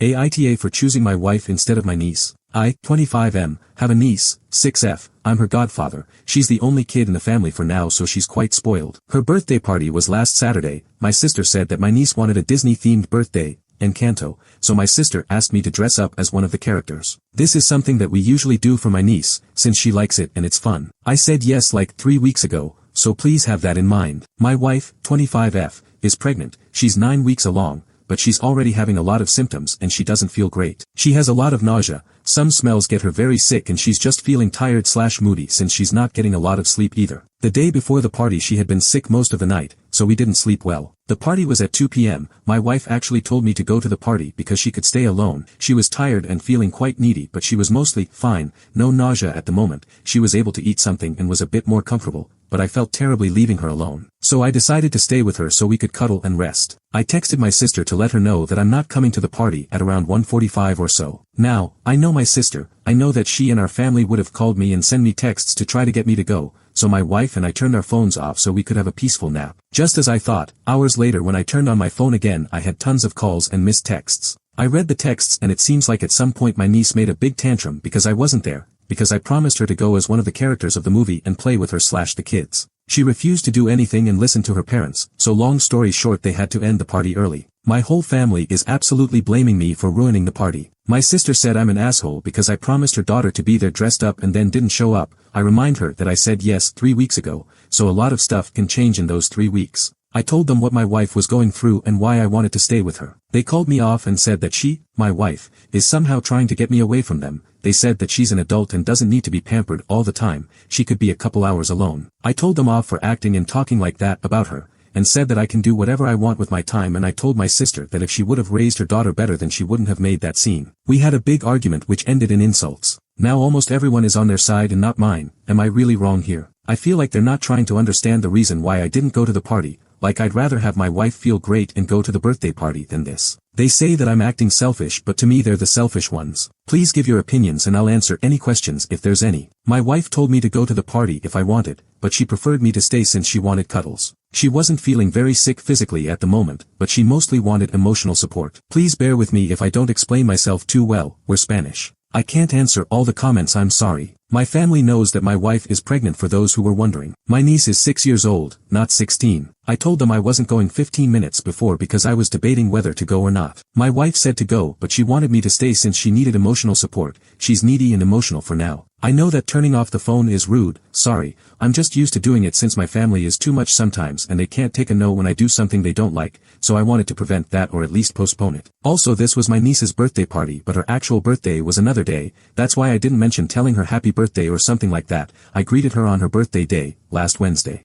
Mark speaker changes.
Speaker 1: AITA for choosing my wife instead of my niece. I, 25M, have a niece, 6F, I'm her godfather, she's the only kid in the family for now so she's quite spoiled. Her birthday party was last Saturday, my sister said that my niece wanted a Disney-themed birthday, Encanto, so my sister asked me to dress up as one of the characters. This is something that we usually do for my niece, since she likes it and it's fun. I said yes like 3 weeks ago, so please have that in mind. My wife, 25F, is pregnant, she's 9 weeks along, but she's already having a lot of symptoms and she doesn't feel great. She has a lot of nausea, some smells get her very sick and she's just feeling tired/moody since she's not getting a lot of sleep either. The day before the party she had been sick most of the night, so we didn't sleep well. The party was at 2 p.m, my wife actually told me to go to the party because she could stay alone. She was tired and feeling quite needy but she was mostly fine, no nausea at the moment, she was able to eat something and was a bit more comfortable, but I felt terribly leaving her alone. So I decided to stay with her so we could cuddle and rest. I texted my sister to let her know that I'm not coming to the party at around 1:45 or so. Now, I know my sister, I know that she and our family would have called me and sent me texts to try to get me to go, so my wife and I turned our phones off so we could have a peaceful nap. Just as I thought, hours later when I turned on my phone again I had tons of calls and missed texts. I read the texts and it seems like at some point my niece made a big tantrum because I wasn't there, because I promised her to go as one of the characters of the movie and play with her/the kids. She refused to do anything and listen to her parents, so long story short they had to end the party early. My whole family is absolutely blaming me for ruining the party. My sister said I'm an asshole because I promised her daughter to be there dressed up and then didn't show up. I remind her that I said yes 3 weeks ago, so a lot of stuff can change in those 3 weeks. I told them what my wife was going through and why I wanted to stay with her. They called me off and said that she, my wife, is somehow trying to get me away from them. They said that she's an adult and doesn't need to be pampered all the time, she could be a couple hours alone. I told them off for acting and talking like that about her, and said that I can do whatever I want with my time, and I told my sister that if she would have raised her daughter better then she wouldn't have made that scene. We had a big argument which ended in insults. Now almost everyone is on their side and not mine. Am I really wrong here? I feel like they're not trying to understand the reason why I didn't go to the party, like I'd rather have my wife feel great and go to the birthday party than this. They say that I'm acting selfish but to me they're the selfish ones. Please give your opinions and I'll answer any questions if there's any. My wife told me to go to the party if I wanted, but she preferred me to stay since she wanted cuddles. She wasn't feeling very sick physically at the moment, but she mostly wanted emotional support. Please bear with me if I don't explain myself too well, we're Spanish. I can't answer all the comments, I'm sorry. My family knows that my wife is pregnant for those who were wondering. My niece is 6 years old, not 16. I told them I wasn't going 15 minutes before because I was debating whether to go or not. My wife said to go but she wanted me to stay since she needed emotional support. She's needy and emotional for now. I know that turning off the phone is rude, sorry, I'm just used to doing it since my family is too much sometimes and they can't take a no when I do something they don't like, so I wanted to prevent that or at least postpone it. Also this was my niece's birthday party but her actual birthday was another day, that's why I didn't mention telling her happy birthday or something like that. I greeted her on her birthday day, last Wednesday.